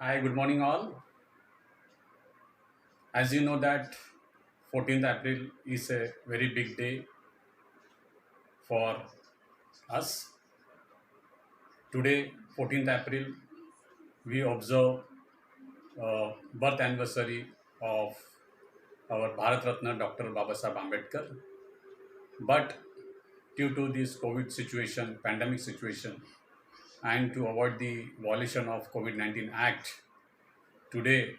Hi, good morning all. As you know that 14th April is a very big day for us. Today, 14th April, we observe birth anniversary of our Bharat Ratna Dr. Babasaheb Ambedkar. But due to this COVID situation, pandemic situation, and to avoid the violation of COVID-19 Act, today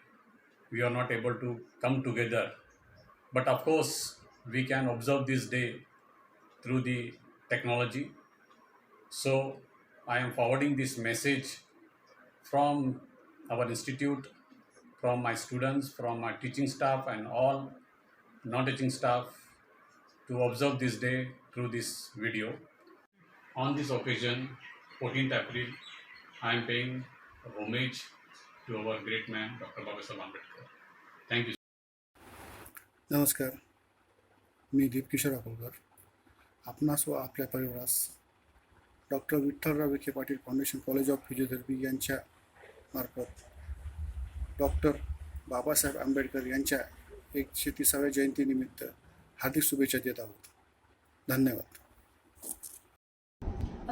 we are not able to come together. But of course, we can observe this day through the technology. So I am forwarding this message from our institute, from my students, from my teaching staff, and all non teaching staff to observe this day through this video. On this occasion, 14th April, I am paying homage to our great man, Dr. Babasaheb Ambedkar. Thank you. नमस्कार. मी दीपकिशोर अकोलकर. आपणास व आपल्या परिवारास doctor Vitthalrao Vikhe Patil foundation college of physiotherapy यांच्या मार्फत doctor Babasaheb Ambedkar यांच्या 130व्या जयंतीनिमित्त हार्दिक शुभेच्छा देत आहोत. धन्यवाद.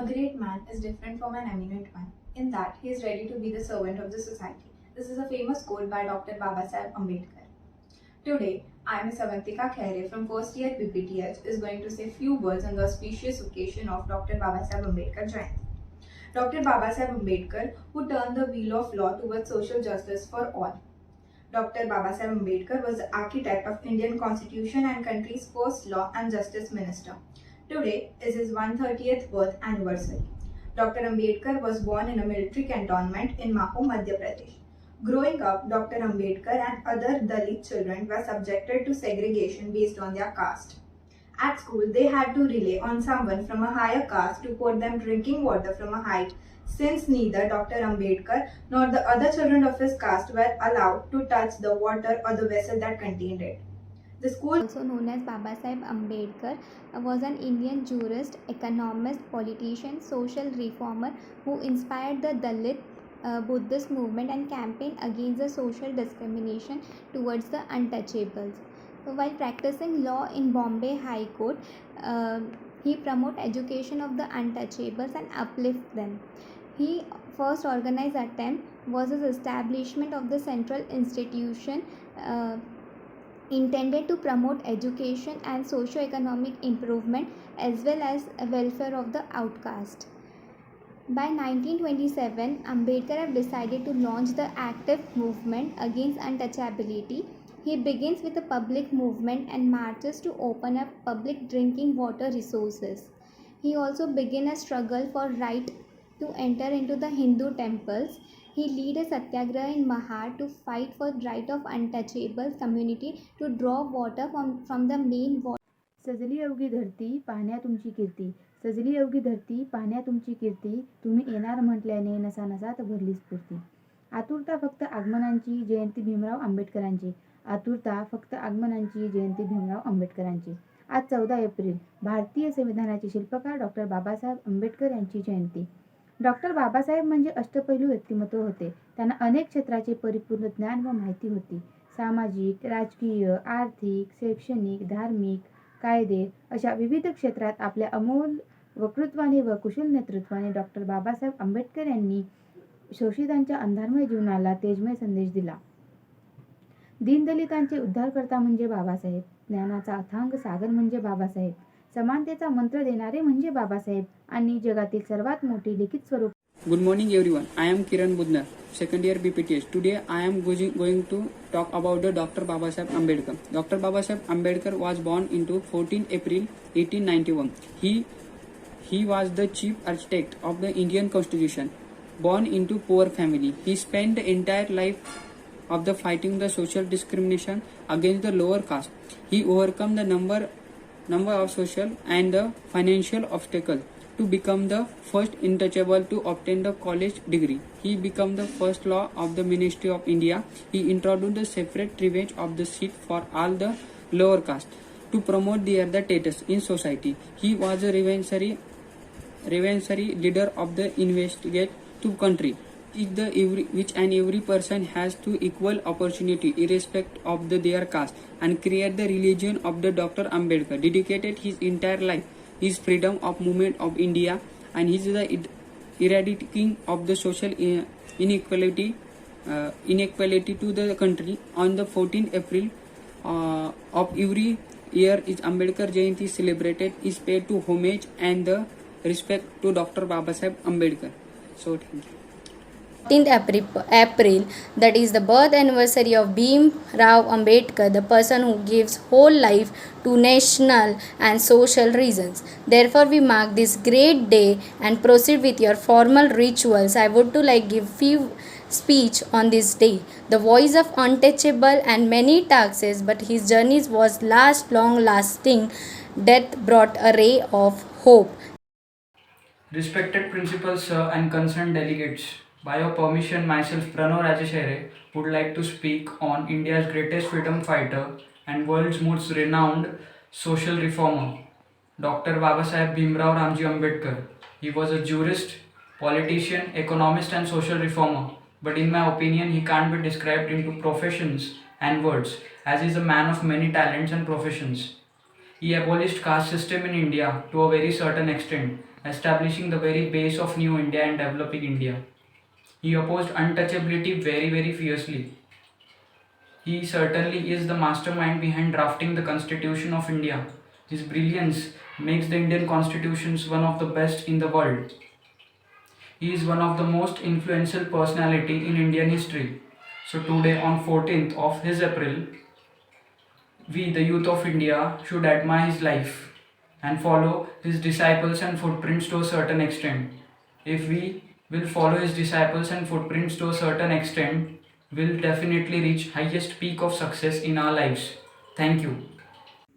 A great man is different from an eminent one in that he is ready to be the servant of the society. This is a famous quote by Dr. Babasaheb Ambedkar. Today, I, Ms. Avantika Khaire from first year PPTH is going to say few words on the auspicious occasion of Dr. Babasaheb Ambedkar Jayanti. Dr. Babasaheb Ambedkar, who turned the wheel of law towards social justice for all. Dr. Babasaheb Ambedkar was the architect of Indian Constitution and country's first law and justice minister. Today is his 130th birth anniversary. Dr. Ambedkar was born in a military cantonment in Maho, Madhya Pradesh. Growing up, Dr. Ambedkar and other Dalit children were subjected to segregation based on their caste. At school, they had to rely on someone from a higher caste to pour them drinking water from a height, since neither Dr. Ambedkar nor the other children of his caste were allowed to touch the water or the vessel that contained it. The school, also known as Babasaheb Ambedkar, was an Indian jurist, economist, politician, social reformer who inspired the Dalit Buddhist movement and campaigned against the social discrimination towards the untouchables. So while practicing law in Bombay High Court, he promoted education of the untouchables and uplift them. His first organized attempt was his establishment of the Central Institution intended to promote education and socio-economic improvement as well as welfare of the outcast. By 1927, Ambedkar had decided to launch the active movement against untouchability. He begins with a public movement and marches to open up public drinking water resources. He also began a struggle for right to enter into the Hindu temples. He led a satyagraha in Mahad to fight for right of untouchable community to draw water from the main water. सजली अवघी धरती पाहण्या तुमची कीर्ती, सजली अवघी धरती पाहण्या तुमची कीर्ती, तुम्ही येणार म्हटल्याने नसा नसात भरली स्फूर्ती. आतुरता फक्त आगमनांची जयंती भीमराव आंबेडकरांची, आतुरता फक्त आगमनांची जयंती भीमराव आंबेडकरांची. आज 14 एप्रिल भारतीय संविधानाचे शिल्पकार डॉक्टर बाबासाहेब आंबेडकर यांची जयंती. डॉक्टर बाबासाहेब म्हणजे अष्टपैलू व्यक्तिमत्व होते. त्यांना अनेक क्षेत्राचे परिपूर्ण ज्ञान व माहिती होती. सामाजिक, राजकीय, आर्थिक, शैक्षणिक, धार्मिक, कायदे अशा विविध क्षेत्रात आपल्या अमोल वक्तृत्वाने व कुशल नेतृत्वाने डॉक्टर बाबासाहेब आंबेडकर यांनी शोषितांच्या अंधारमय जीवनाला तेजमय संदेश दिला. दीनदलितांचे उद्धारकर्ता म्हणजे बाबासाहेब, ज्ञानाचा अथांग सागर म्हणजे बाबासाहेब, समानतेचा मंत्र देणारे म्हणजे बाबासाहेब आणि जगातील सर्वात मोठी लिखित स्वरूप. Good morning everyone. I am Kiran Budnar, second year BPTH. Today I am going to talk about the Dr. Babasaheb Ambedkar. Dr. Babasaheb Ambedkar was born into 14 April 1891. He was the chief architect of the Indian Constitution. Born into poor family, he spent the entire life of the fighting the social discrimination against the lower caste. He overcome the number of social and the financial obstacles to become the first untouchable to obtain the college degree. He became the first law of the Ministry of India. He introduced the separate revenge of the seat for all the lower caste to promote their status in society. He was a revolutionary leader of the investigate to country which and every person has to equal opportunity irrespective of their caste, and create the religion of the Dr. Ambedkar dedicated his entire life his freedom of movement of India, and his the eradicating of the social inequality to the country. On the 14th April of every year is Ambedkar Jayanti celebrated, is paid to homage and the respect to Dr. Babasaheb Ambedkar. So thank you. 14th April, that is the birth anniversary of Bhim Rao Ambedkar, the person who gives whole life to national and social reasons. Therefore, we mark this great day and proceed with your formal rituals. I would to give few speech on this day. The voice of untouchable and many taxes, but his journey was long lasting. Death brought a ray of hope. Respected principals, sir, and concerned delegates, by your permission, myself, Pranav Rajeshare, would like to speak on India's greatest freedom fighter and world's most renowned social reformer, Dr. Babasaheb Bhimrao Ramji Ambedkar. He was a jurist, politician, economist, and social reformer. But in my opinion, he can't be described into professions and words, as he is a man of many talents and professions. He abolished caste system in India to a very certain extent, establishing the very base of new India and developing India. He opposed untouchability very fiercely. He certainly is the mastermind behind drafting the Constitution of India. His brilliance makes the Indian constitutions one of the best in the world. He is one of the most influential personality in Indian history. So today on 14th of his April, we the youth of India should admire his life and follow his disciples and footprints to a certain extent. If we will follow his disciples and footprints to a certain extent, will definitely reach highest peak of success in our lives. Thank you.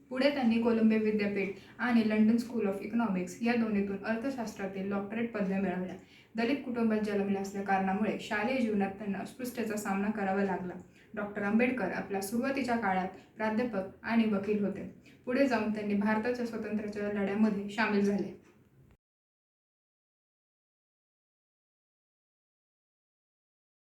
पुढे त्यांनी Colombia विद्यापीठ आणि London school of economics या दोन्हीतून अर्थशास्त्रातील doctorate पदव्या मिळवल्या. दलित कुटुंबात जन्मले असल्या कारणामुळे शालेय जीवनात त्यांना अस्पृश्यतेचा सामना करावा लागला. डॉक्टर आंबेडकर आपल्या सुरुवातीच्या काळात प्राध्यापक आणि वकील होते. पुढे जाऊन त्यांनी भारताच्या स्वातंत्र्याच्या लढ्यामध्ये सामील झाले.